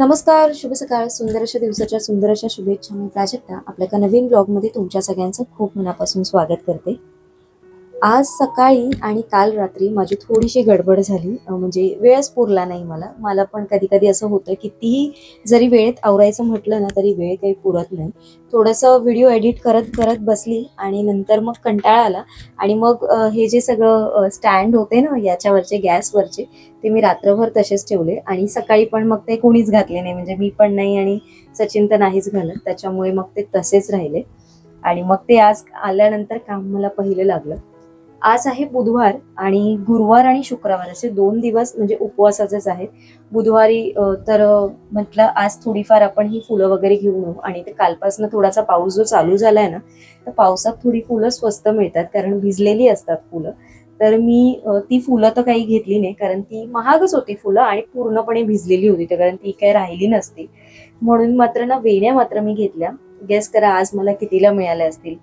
नमस्कार, शुभ सकाळ. सुंदर अशा दिवसाच्या सुंदर अशा शुभेच्छा. मी प्राजक्ता आपल्या एका नवीन ब्लॉगमध्ये तुमच्या सगळ्यांचं खूप मनापासून स्वागत करते. आज सकाळी आणि काल रात्री माझी थोडीशी गडबड झाली. म्हणजे वेळच पुरला नाही मला. मला पण कधी-कधी असं होतं कितीही जरी वेळेत आवरायचं म्हटलं ना, तरी वेळ काही पुरत नाही. थोडंसं व्हिडिओ एडिट करत बसली आणि नंतर मग कंटाळा आला आणि मग हे जे सगळं स्टँड होते ना याच्यावरचे गॅसवरचे, ते मी रात्रभर तसेच ठेवले आणि सकाळी पण मग ते कोणीच घातले नाही. म्हणजे मी पण नाही आणि सचिन तर नाहीच घालत. त्याच्यामुळे मग ते तसेच राहिले आणि मग ते आज आल्यानंतर काम मला पहिलं लागलं. आज आहे बुधवार आणि गुरुवार आणि शुक्रवार असे 2 दिवस म्हणजे उपवासाचेच आहेत. बुधवारी म्हटलं आज थोडीफार आपण ही फुलं वगैरे घेऊन येऊ आणि ते कालपासून थोडासा पाऊस जो चालू झालाय ना, तर पावसात थोडी फुलं स्वस्त मिळतात कारण भिजलेली असतात फुलं. तर मी ती फुलं तर काही घेतली नाही कारण ती महागच होती फुलं आणि पूर्णपणे भिजलेली होती तर कारण ती काही राहिली नसती. म्हणून मात्र ना वेण्या मात्र मी घेतल्या. गेस करा आज मला कितीला मिळाल्या असतील?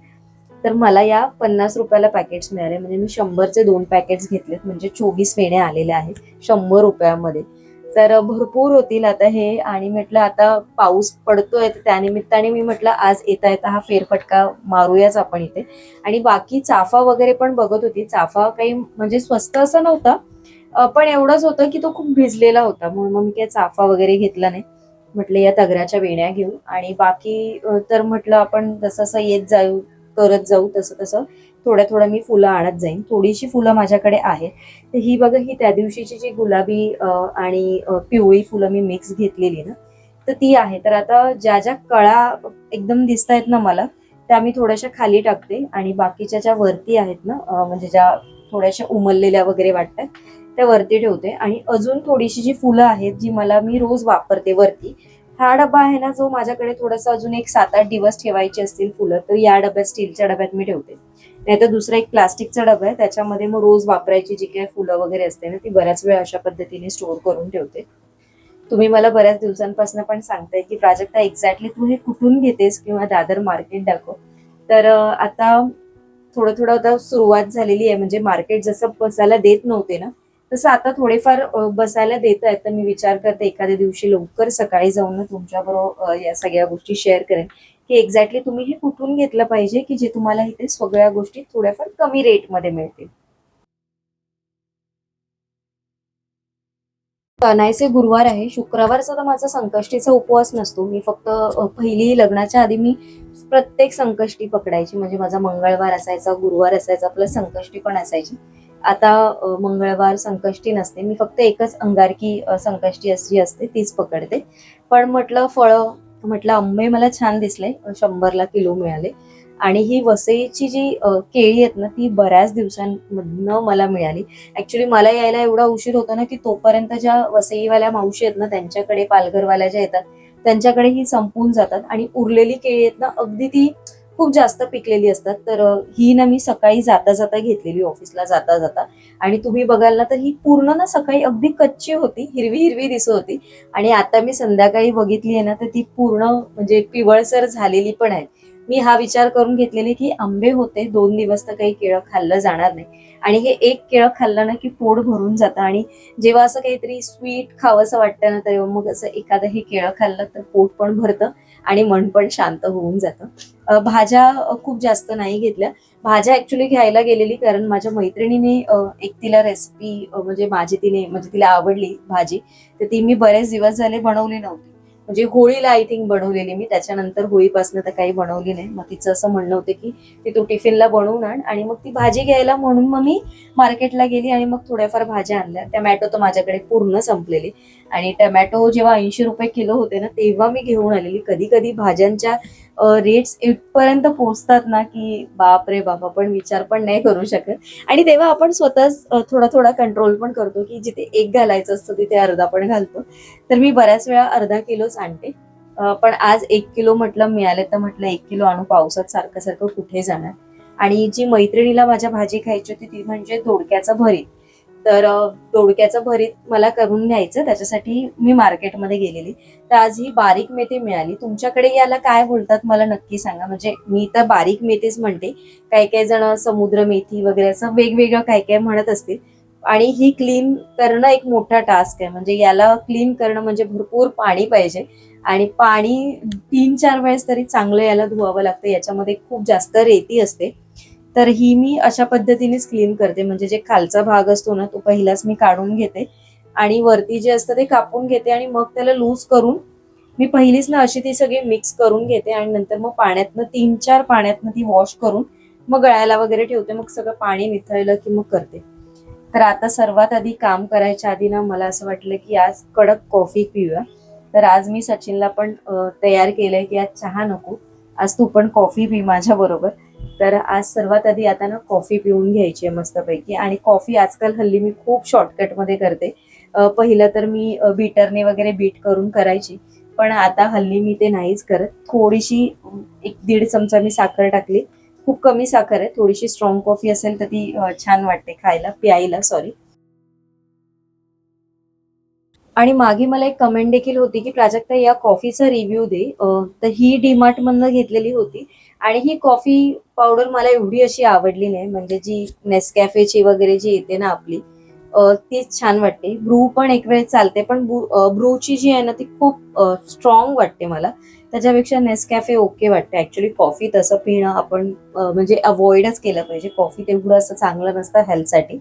तर मला या ₹50 पॅकेट्स मिळाले. म्हणजे मी 100चे 2 पॅकेट्स घेतलेत म्हणजे 24 वेण्या आलेल्या आहेत ₹100 तर भरपूर होतील आता हे आणि म्हटलं आता पाऊस पडतोय तर त्यानिमित्ताने मी म्हटलं आज येता येता हा फेरफटका मारूयाच आपण इथे. आणि बाकी चाफा वगैरे पण बघत होती. चाफा काही म्हणजे स्वस्त असं नव्हता. पण एवढंच होतं की तो खूप भिजलेला होता म्हणून मग मी काही चाफा वगैरे घेतला नाही. म्हटलं या तगराच्या वेण्या घेऊ आणि बाकी तर म्हटलं आपण जसं येत जाऊ करत जाऊ तसं थोड्या मी फुलं आणत जाईन. थोडीशी फुलं माझ्याकडे आहेत. तर ही बघा ही त्या दिवशीची जी गुलाबी आणि पिवळी फुलं मी मिक्स घेतलेली ना, तर ती आहे. तर आता ज्या कळा एकदम दिसतायत ना मला, त्या मी थोड्याशा खाली टाकते आणि बाकीच्या ज्या वरती आहेत ना म्हणजे ज्या थोड्याशा उमललेल्या वगैरे वाटतात, त्या वरती ठेवते आणि अजून थोडीशी जी फुलं आहेत, जी मी रोज वापरते वरती, हा डब्बा आहे ना जो माझ्याकडे थोडासा अजून एक 7-8 दिवस ठेवायची असतील फुलं तर या डब्यात स्टीलच्या डब्यात मी ठेवते. नाहीतर दुसरा एक प्लास्टिकचा डबा आहे त्याच्यामध्ये मग रोज वापरायची जी काही फुलं वगैरे असते ना ती बऱ्याच वेळ अशा पद्धतीने स्टोअर करून ठेवते. तुम्ही मला बऱ्याच दिवसांपासून पण सांगताय की प्राजक्ता एक्झॅक्टली तू हे कुठून घेतेस किंवा दादर मार्केट दाखव. तर आता थोडं आता सुरुवात झालेली आहे म्हणजे मार्केट जसं बसायला देत नव्हते ना तसं आता थोडेफार बसायला देत आहेत. तर मी विचार करते एखाद्या दिवशी लवकर सकाळी जाऊन ना तुमच्याबरोबर या सगळ्या गोष्टी शेअर करेन की एक्झॅक्टली तुम्ही हे कुठून घेतलं पाहिजे की जे तुम्हाला इथे सगळ्या गोष्टी थोड्याफार कमी रेटमध्ये मिळतील. नाहीसे गुरुवार आहे. शुक्रवारचा तर माझा संकष्टीचा उपवास नसतो. मी फक्त पहिली लग्नाच्या आधी मी प्रत्येक संकष्टी पकडायची. म्हणजे माझा मंगळवार असायचा, गुरुवार असायचा, प्लस संकष्टी पण असायची. आता मंगळवार संकष्टी नसते. मी फक्त एकच अंगारकी संकष्टी जी असते तीच पकडते. पण म्हटलं फळं, म्हटलं आंबे मला छान दिसले. 100ला किलो मिळाले. आणि ही वसईची जी केळी आहेत ना, ती बऱ्याच दिवसांमधनं मला मिळाली. ऍक्च्युली मला यायला एवढा उशीर होता ना की तोपर्यंत ज्या वसईवाल्या मावशी आहेत ना त्यांच्याकडे पालघरवाल्या ज्या येतात त्यांच्याकडे ही संपून जातात आणि उरलेली केळी आहेत ना अगदी ती खूप जास्त पिकलेली असतात. तर ही ना मी सकाळी जाता जाता घेतलेली ऑफिसला जाता जाता आणि तुम्ही बघाल ना तर ही पूर्ण ना सकाळी अगदी कच्ची होती, हिरवी हिरवी दिसत होती आणि आता मी संध्याकाळी बघितली आहे ना तर ती पूर्ण म्हणजे पिवळसर झालेली पण आहे. मी हा विचार करून घेतलेले की आंबे होते 2 दिवस तर काही केळं खाल्लं जाणार नाही आणि हे एक केळं खाल्लं ना की पोट भरून जातं आणि जेव्हा असं काहीतरी स्वीट खावंसं वाटतं ना तेव्हा मग असं एखादं हे केळं खाल्लं तर पोट पण भरतं आणि मन पण शांत होऊन जातं. भाज्या खूप जास्त नाही घेतल्या. भाज्या ऍक्च्युली घ्यायला गेलेली कारण माझ्या मैत्रिणीने एक तिला रेसिपी म्हणजे म्हणजे तिला आवडली भाजी तर ती मी बरेच दिवस झाले बनवली नव्हती. म्हणजे होळीला आय थिंक बनवलेली मी त्याच्यानंतर होळीपासून तर काही बनवली नाही. मग तिचं असं म्हणणं होतं की ती तू टिफिनला बनवून आण आणि मग ती भाजी घ्यायला म्हणून मग मी मार्केटला गेली आणि मग थोड्याफार भाज्या आणल्या. टमॅटो तर माझ्याकडे पूर्ण संपलेले आणि टमॅटो जेव्हा ₹80 किलो होते ना तेव्हा मी घेऊन आलेली. कधी कधी भाज्यांच्या रेट्स इथपर्यंत पोहोचतात ना की बाप रे बाप आपण विचार पण नाही करू शकत. आणि तेव्हा आपण स्वतःच थोडा कंट्रोल पण करतो की जिथे एक घालायचं असतं तिथे अर्धा पण घालतो. तर मी बऱ्याच वेळा अर्धा किलोच आणते. पण आज 1 किलो म्हटलं मिळाले तर म्हटलं 1 किलो आणू पावसात सारखं सारखं कुठे जाणार. आणि जी मैत्रिणीला माझ्या भाजी खायची होती ती म्हणजे दोडक्याचं भरीत. तर दोडक्याचं भरीत मला करून न्यायचं त्याच्यासाठी मी मार्केटमध्ये गेलेली. तर आज ही बारीक मेथी मिळाली. तुमच्याकडे याला काय बोलतात मला नक्की सांगा. म्हणजे मी तर बारीक मेथीच म्हणते. काही काही जण समुद्र मेथी वगैरे असं वेगवेगळं काय काय म्हणत असतील. आणि ही क्लीन करणं एक मोठा टास्क आहे. म्हणजे याला क्लीन करणं म्हणजे भरपूर पाणी पाहिजे आणि पाणी 3-4 वेळेस तरी चांगलं याला धुवावं लागतं. याच्यामध्ये खूप जास्त रेती असते. तर ही मी अशा पद्धतीनेच क्लीन करते. म्हणजे जे खालचा भाग असतो ना तो पहिलाच मी काढून घेते आणि वरती जे असतं ते कापून घेते आणि मग त्याला लूज करून मी पहिलीच ना अशी ती सगळी मिक्स करून घेते आणि नंतर मग पाण्यातनं 3-4 पाण्यातनं ती वॉश करून मग गळायला वगैरे ठेवते. मग सगळं पाणी निथळलं की मग करते. तर आता सर्वात आधी काम करायच्या आधी ना मला असं वाटलं की आज कडक कॉफी पिऊया. तर आज मी सचिनला पण तयार केलंय की आज चहा नको, आज तू पण कॉफी पी माझ्या बरोबर. तर आज सर्वात आधी आता ना कॉफी पिऊन घ्यायची आहे मस्तपैकी. आणि कॉफी आजकाल हल्ली मी खूप शॉर्टकटमध्ये करते. पहिलं तर मी बीटरने वगैरे बीट करून करायची, पण आता हल्ली मी ते नाहीच करत. थोडीशी 1-1.5 चमचा मी साखर टाकली. खूप कमी साखर आहे. थोडीशी स्ट्रॉंग कॉफी असेल तर ती छान वाटते खायला, प्यायला सॉरी. आणि मागे मला एक कमेंट देखील होती की प्राजक्ता या कॉफीचा रिव्ह्यू दे. तर ही डीमार्ट मधनं घेतलेली होती आणि ही कॉफी पावडर मला एवढी अशी आवडली नाही. म्हणजे जी नेसकॅफेची वगैरे जी येते ना आपली, तीच छान वाटते. ब्रू पण एक वेळ चालते, पण ब्रूची जी आहे ना ती खूप स्ट्रॉंग वाटते मला. त्याच्यापेक्षा नेसकॅफे ओके वाटते. ऍक्च्युली कॉफी तसं पिणं आपण म्हणजे अवॉइडच केलं पाहिजे. कॉफी तेवढं असं चांगलं नसतं हेल्थसाठी.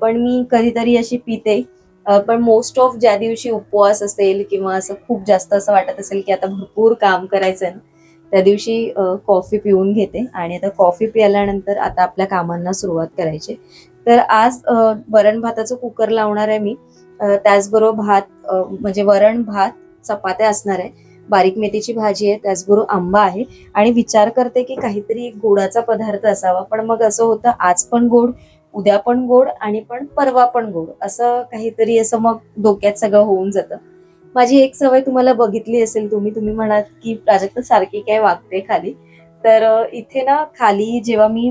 पण मी कधीतरी अशी पिते. पण मोस्ट ऑफ ज्या दिवशी उपवास असेल किंवा असं खूप जास्त असं वाटत असेल की आता भरपूर काम करायचंय ना, त्या दिवशी कॉफी पिऊन घेते. आणि आता कॉफी प्यायल्यानंतर आता आपल्या कामांना सुरुवात करायची. तर आज वरण भाताचं कुकर लावणार आहे मी. त्याचबरोबर भात, म्हणजे वरण भात, चपात्या असणार आहे, बारीक मेथीची भाजी आहे, त्याचबरोबर आंबा आहे. आणि विचार करते की काहीतरी एक गोडाचा पदार्थ असावा, पण मग असं होतं आज पण गोड, उद्या पण गोड आणि पण परवा पण गोड, असं काहीतरी असं मग डोक्यात सगळं होऊन जातं. माझी एक सवय तुम्हाला बघितली असेल तुम्ही तुम्ही म्हणाल की प्राजक्त सारखी काय वागते खाली. तर इथे ना खाली जेव्हा मी,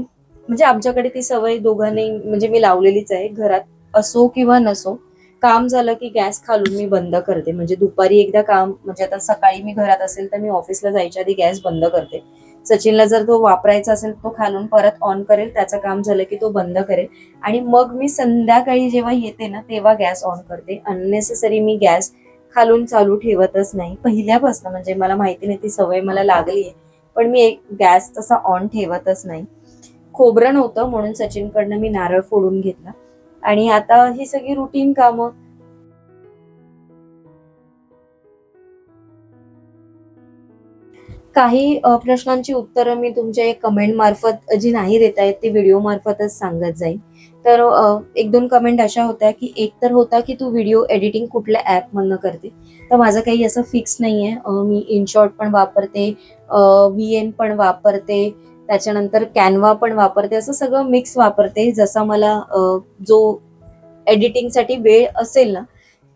म्हणजे आमच्याकडे ती सवय दोघांनी म्हणजे मी लावलेलीच आहे. घरात असो किंवा नसो, काम झालं की गॅस खालून मी बंद करते. म्हणजे दुपारी एकदा काम, म्हणजे आता सकाळी मी घरात असेल तर मी ऑफिसला जायच्या आधी गॅस बंद करते. सचिनला जर तो वापरायचा असेल तो खालून परत ऑन करेल, त्याचं काम झालं की तो बंद करेल. आणि मग मी संध्याकाळी जेव्हा येते ना तेव्हा गॅस ऑन करते. अननेसेसरी मी गॅस खालून चालू ठेवतच नाही पहिल्यापासून. म्हणजे मला माहिती नाही, ती सवय मला लागली आहे. पण मी एक गॅस तसा ऑन ठेवतच नाही. खोबरं नव्हतं म्हणून सचिनकडनं मी नारळ फोडून घेतला. आणि आता ही सगळी रुटीन कामं. काही प्रश्नांची उत्तरं मी तुमच्या कमेंट मार्फत जी नाही देता येत ती व्हिडिओ मार्फतच सांगत जाईल. तर 1-2 कमेंट अशा होत्या की एक तर होता की तू व्हिडिओ एडिटिंग कुठल्या ॲपमधनं करते. तर माझं काही असं फिक्स नाही आहे. मी इनशॉट पण वापरते, VN पण वापरते, त्याच्यानंतर कॅनवा पण वापरते, असं सगळं मिक्स वापरते. जसा मला जो एडिटिंगसाठी वेळ असेल ना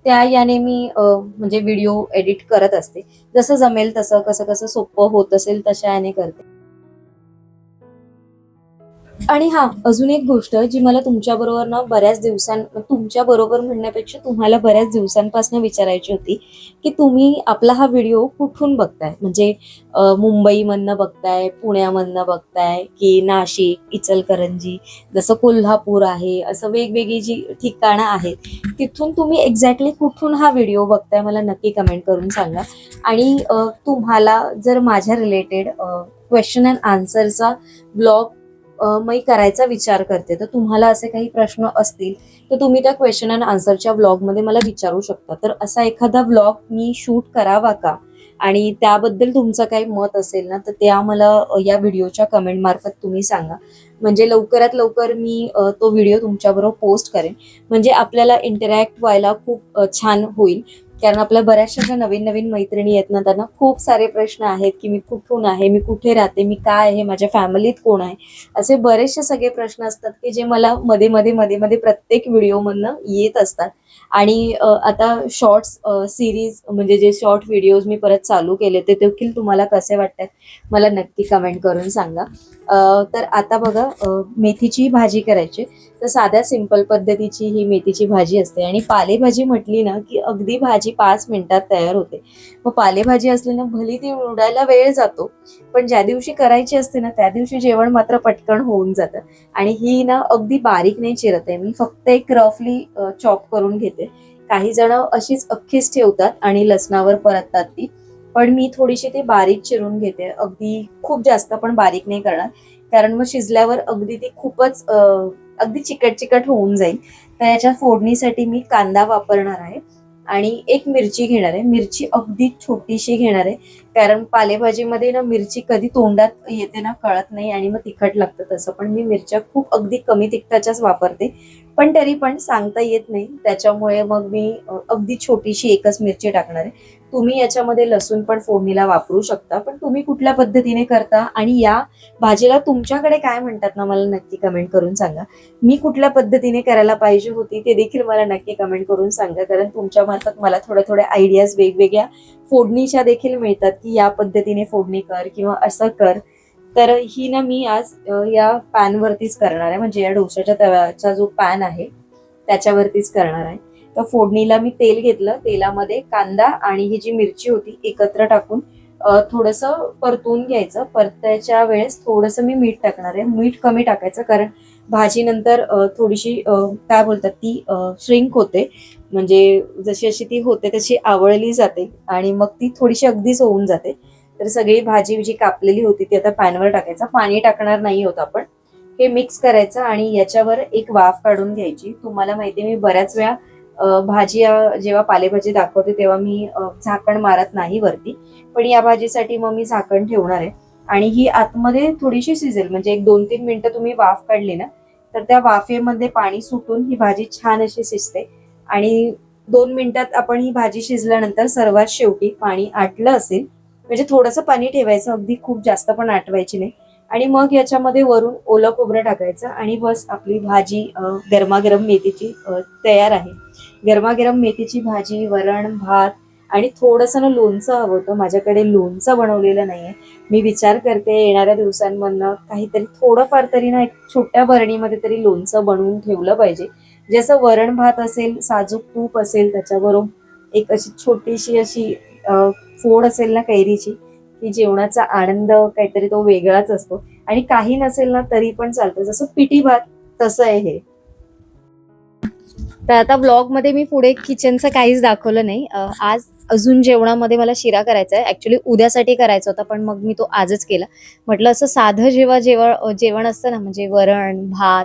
त्या याने मी म्हणजे व्हिडिओ एडिट करत असते. जसं जमेल तसं, कसं कसं सोपं होत असेल तशा याने करते. आणि हा अजून एक गोष्ट जी मला तुमच्या बरोबर ना बऱ्याच तुमच्या बरोबर म्हणण्यापेक्षा तुम्हाला बऱ्याच दिवसांपासून विचारायची होती की तुम्ही आपला हा व्हिडिओ कुठून बघताय. म्हणजे मुंबईमधनं बघताय, पुण्यामधनं बघताय की नाशिक, इचलकरंजी, जसं कोल्हापूर आहे, असं वेगवेगळी जी ठिकाणं आहेत तिथून तुम्ही एक्झॅक्टली कुठून हा व्हिडिओ बघताय मला नक्की कमेंट करून सांगा. आणि तुम्हाला जर माझ्या रिलेटेड क्वेश्चन अँड आन्सरचा ब्लॉग मी करायचा विचार करते, तर तुम्हाला असे काही प्रश्न असतील तर तुम्ही त्या क्वेश्चन अँड आन्सरच्या ब्लॉगमध्ये मला विचारू शकता. तर असा एखादा ब्लॉग मी शूट करावा का, आणि त्याबद्दल तुमचं काही मत असेल ना तर त्या मला या व्हिडिओच्या कमेंट मार्फत तुम्ही सांगा. म्हणजे लवकरात लवकर मी तो व्हिडिओ तुमच्याबरोबर पोस्ट करेन. म्हणजे आपल्याला इंटरॅक्ट व्हायला खूप छान होईल. कारण आपल्या बऱ्याचशा ज्या नवीन नवीन मैत्रिणी आहेत ना त्यांना खूप सारे प्रश्न आहेत की मी कुठून आहे, मी कुठे राहते, मी काय आहे, माझ्या फॅमिलीत कोण आहे, असे बरेचसे सगळे प्रश्न असतात की जे मला मध्ये मध्ये मध्ये मध्ये प्रत्येक व्हिडिओमधनं येत असतात. आणि आता शॉर्ट्स सिरीज म्हणजे जे शॉर्ट व्हिडिओज मी परत चालू केले ते देखील तुम्हाला कसे वाटतात मला नक्की कमेंट करून सांगा. तर आता बघा, मेथीची भाजी करायची. तर साध्या सिंपल पद्धतीची ही मेथीची भाजी असते आणि पालेभाजी म्हटली ना की अगदी भाजी 5 मिनिटात तयार होते. मग पालेभाजी असली ना भली ती उडायला वेळ जातो, पण ज्या दिवशी करायची असते ना त्या दिवशी जेवण मात्र पटकन होऊन जातं. आणि ही ना अगदी बारीक नाही चिरत आहे मी, फक्त एक रफली चॉप करून घेते. काही जण अशीच अख्खीच ठेवतात आणि लसणावर परततात ती, पण मी थोडीशी ती बारीक चिरून घेते. अगदी खूप जास्त पण बारीक नाही करणार, कारण मग शिजल्यावर अगदी ती खूपच अगदी चिकट चिकट होऊन जाईल. तर याच्या फोडणीसाठी मी कांदा वापरणार आहे आणि एक मिरची घेणार आहे. मिरची अगदी छोटीशी घेणार आहे, कारण पालेभाजीमध्ये ना मिरची कधी तोंडात येते ना कळत नाही आणि मग तिखट लागतं. तसं पण मी मिरच्या खूप अगदी कमी तिखटाच्याच वापरते, पण तरी पण सांगता येत नाही, त्याच्यामुळे मग मी अगदी छोटीशी एकच मिरची टाकणार आहे. तुम्ही याच्यामध्ये लसूण पण फोडणीला वापरू शकता, पण तुम्ही कुठल्या पद्धतीने करता आणि या भाजीला तुमच्याकडे काय म्हणतात ना मला नक्की कमेंट करून सांगा. मी कुठल्या पद्धतीने करायला पाहिजे होती ते देखील मला नक्की कमेंट करून सांगा, कारण तुमच्या मार्फत मला थोड्या आयडियाज वेगवेगळ्या फोडणीच्या देखील मिळतात की या पद्धतीने फोडणी कर किंवा असं कर. तर ही ना मी आज या पॅनवरतीच करणार आहे, म्हणजे या डोशाच्या तव्याचा जो पॅन आहे त्याच्यावरतीच करणार आहे. तर फोडणीला मी तेल घेतलं, तेलामध्ये कांदा आणि ही जी मिरची होती एकत्र टाकून थोडंसं परतून घ्यायचं. परतायच्या वेळेस थोडंसं मी मीठ टाकणार आहे. मीठ कमी टाकायचं, कारण भाजी नंतर थोडीशी काय बोलतात ती श्रिंक होते, म्हणजे जशी अशी ती होते तशी आवळली जाते आणि मग ती थोडीशी अगदीच होऊन जाते. तर सगळी भाजी जी कापलेली होती ती आता पॅनवर टाकायचं. पाणी टाकणार नाही होत आपण. हे मिक्स करायचं आणि याच्यावर एक वाफ काढून घ्यायची. तुम्हाला माहिती आहे मी बऱ्याच वेळा भाजी जेव्हा पालेभाजी दाखवते तेव्हा मी झाकण मारत नाही वरती, पण या भाजीसाठी मग मी झाकण ठेवणार आहे. आणि ही आतमध्ये थोडीशी शिजेल, म्हणजे एक 2-3 मिनिटं तुम्ही वाफ काढली ना तर त्या वाफेमध्ये पाणी सुटून ही भाजी छान अशी शिजते. आणि 2 मिनिटात आपण ही भाजी शिजल्यानंतर सर्वात शेवटी पाणी आटलं असेल, म्हणजे थोडंसं पाणी ठेवायचं, अगदी खूप जास्त पण आटवायची नाही. आणि मग याच्यामध्ये वरून ओलं खोबरं टाकायचं आणि बस आपली भाजी गरमागरम मेथीची तयार आहे. गरमागरम मेथीची भाजी, वरण, भात आणि थोडंसं ना लोणचं हवं होतं. माझ्याकडे लोणचं बनवलेलं नाहीये. मी विचार करते येणाऱ्या दिवसांमधनं काहीतरी थोडंफार तरी ना एक छोट्या भरणीमध्ये तरी लोणचं बनवून ठेवलं पाहिजे. जसं वरण भात असेल, साजूक तूप असेल, त्याच्यावरून एक अशी छोटीशी अशी फोड असेल ना कैरीची, की जेवणाचा आनंद काहीतरी तो वेगळाच असतो. आणि काही नसेल ना तरी पण चालतं, जसं पिठी भात तसं आहे हे. तर आता ब्लॉग मध्ये मी पुढे किचनचं काहीच दाखवलं नाही. आज अजून जेवणामध्ये मला शिरा करायचा आहे. ऍक्च्युली उद्यासाठी करायचा होता, पण मग मी तो आजच केला. म्हटलं असं साधं जेवण असतं ना, म्हणजे वरण भात,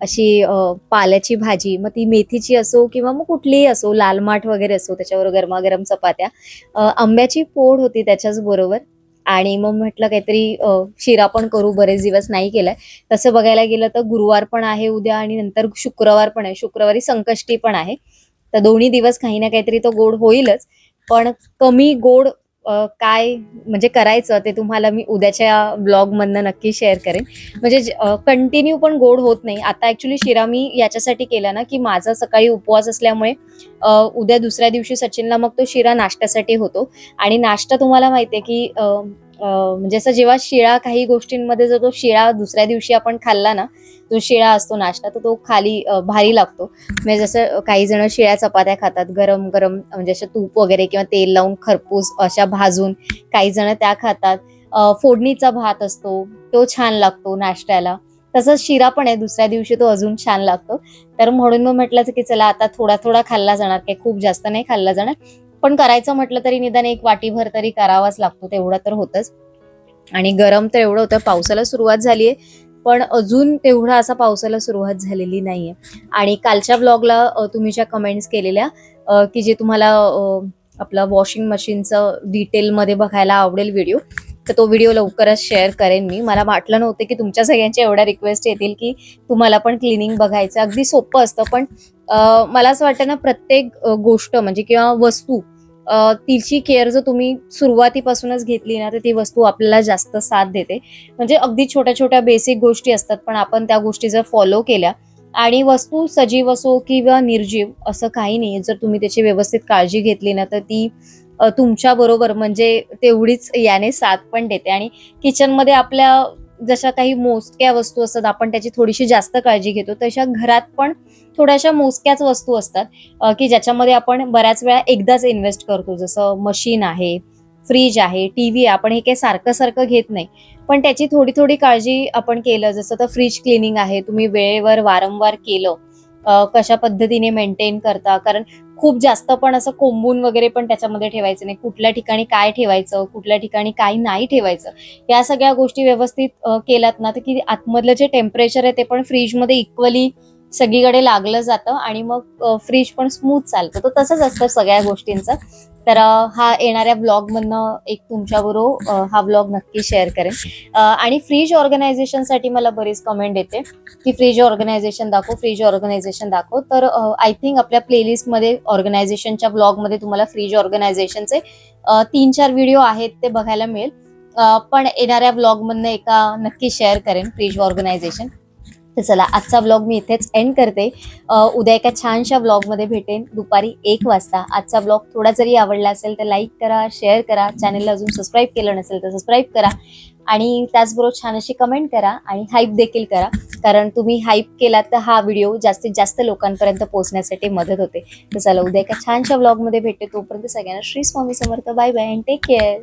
अशी पाल्याची भाजी, मग ती मेथीची असो किंवा मग कुठलीही असो, लाल माठ वगैरे असो, त्याच्यावर गरमागरम चपात्या, आंब्याची फोड होती त्याच्याच बरोबर. आणि मग म्हटलं काहीतरी शिरा पण करू, बरेच दिवस नाही केलाय. तसं बघायला गेलं तर गुरुवार पण आहे उद्या आणि नंतर शुक्रवार पण आहे. शुक्रवारी संकष्टी पण आहे. तर दोन्ही दिवस काही ना काहीतरी तो गोड होईलच. पण कमी गोड काय म्हणजे करायचं ते तुम्हाला मी उद्याच्या ब्लॉग मधनं नक्की शेअर करेन. म्हणजे कंटिन्यू पण गोड होत नाही. आता ऍक्च्युली शिरा मी याच्यासाठी केला ना, की माझा सकाळी उपवास असल्यामुळे उद्या दुसऱ्या दिवशी सचिनला मग तो शिरा नाश्त्यासाठी होतो. आणि नाश्ता तुम्हाला माहितीये की म्हणजे असं जेव्हा शिळा काही गोष्टींमध्ये जर तो शिळा दुसऱ्या दिवशी आपण खाल्ला ना, जो शिळा असतो नाश्ता, तर तो खाली भारी लागतो. म्हणजे जसं काही जण शिळ्या चपात्या खातात गरम गरम, म्हणजे असं तूप वगैरे किंवा तेल लावून खरपूस अशा भाजून, काही जण त्या खातात. फोडणीचा भात असतो तो छान लागतो नाश्त्याला. तसंच शिरा पण आहे, दुसऱ्या दिवशी तो अजून छान लागतो. तर म्हणून मग म्हटलं की चला आता थोडा थोडा खाल्ला जाणार, काही खूप जास्त नाही खाल्ला जाणार, पण करायचं म्हटलं तरी निदान एक वाटीभर तरी करावाच लागतो, तेवढा तर होतच. आणि गरम तर एवढं होतं. पावसाला सुरुवात झालीये, पण अजून तेवढा असा पावसाला सुरुवात झालेली नाहीये. आणि कालच्या ब्लॉगला तुम्ही ज्या कमेंट्स केलेल्या की जे तुम्हाला आपलं वॉशिंग मशीनचं डिटेलमध्ये बघायला आवडेल व्हिडिओ, तर तो व्हिडिओ लवकरच शेअर करेन मी. मला वाटलं नव्हतं की तुमच्या सगळ्यांच्या एवढ्या रिक्वेस्ट येतील की तुम्हाला पण क्लिनिंग बघायचं. अगदी सोपं असतं, पण मला असं वाटतं ना, प्रत्येक गोष्ट म्हणजे किंवा वस्तू तिची केअर जर तुम्ही सुरुवातीपासूनच घेतली ना, तर ती वस्तू आपल्याला जास्त साथ देते. म्हणजे अगदी छोट्या छोट्या बेसिक गोष्टी असतात, पण आपण त्या गोष्टी जर फॉलो केल्या, आणि वस्तू सजीव असो किंवा निर्जीव असं काही नाही, जर तुम्ही त्याची व्यवस्थित काळजी घेतली ना, तर ती तुमच्या बरोबर म्हणजे तेवढीच याने साथ पण देते. आणि किचनमध्ये आपल्या जशा काही मोजक्या वस्तू असतात आपण त्याची थोडीशी जास्त काळजी घेतो, तशा घरात पण थोड्याशा मोजक्याच वस्तू असतात की ज्याच्यामध्ये आपण बऱ्याच वेळा एकदाच इन्व्हेस्ट करतो. जसं मशीन आहे, फ्रीज आहे, टीव्ही आहे. आपण हे काही सारखं सारखं घेत नाही, पण त्याची थोडी थोडी काळजी आपण केलं. जसं तर फ्रीज क्लिनिंग आहे, तुम्ही वेळेवर वारंवार केलं, कशा पद्धतीने मेंटेन करता. कारण खूप जास्त पण असं कोंबून वगैरे पण त्याच्यामध्ये ठेवायचं नाही. कुठल्या ठिकाणी काय ठेवायचं, कुठल्या ठिकाणी काय नाही ठेवायचं, या सगळ्या गोष्टी व्यवस्थित केलात ना, तर की आतमधलं जे टेम्परेचर आहे ते पण फ्रीजमध्ये इक्वली सगळीकडे लागलं जातं आणि मग फ्रीज पण स्मूथ चालतं. तर तसंच असतं सगळ्या गोष्टींचं. तर हा येणाऱ्या ब्लॉगमधनं एक तुमच्याबरोबर हा ब्लॉग नक्की शेअर करेन. आणि फ्रीज ऑर्गनायझेशनसाठी मला बरीच कमेंट येते की फ्रीज ऑर्गनायझेशन दाखव, फ्रीज ऑर्गनायझेशन दाखव. तर आय थिंक आपल्या प्लेलिस्टमध्ये ऑर्गनायझेशनच्या ब्लॉगमध्ये तुम्हाला फ्रीज ऑर्गनायझेशनचे 3-4 व्हिडिओ आहेत ते बघायला मिळेल. पण येणाऱ्या ब्लॉगमधनं एका नक्की शेअर करेन फ्रीज ऑर्गनायझेशन. तर चला, आजचा ब्लॉग मी इथेच एंड करते. उद्या एका छानशा ब्लॉगमध्ये भेटेन दुपारी 1 वाजता. आजचा ब्लॉग थोडा जरी आवडला असेल तर लाईक करा, शेअर करा. चॅनलला अजून सबस्क्राईब केलं नसेल तर सबस्क्राईब करा आणि त्याचबरोबर छान अशी कमेंट करा आणि हाईप देखील करा. कारण तुम्ही हाईप केला तर हा व्हिडिओ जास्तीत जास्त लोकांपर्यंत पोहोचण्यासाठी मदत होते. तर चला, उद्या एका छानशा ब्लॉगमध्ये भेटते. तोपर्यंत सगळ्यांना Shri Swami Samarth. Bye bye and take care.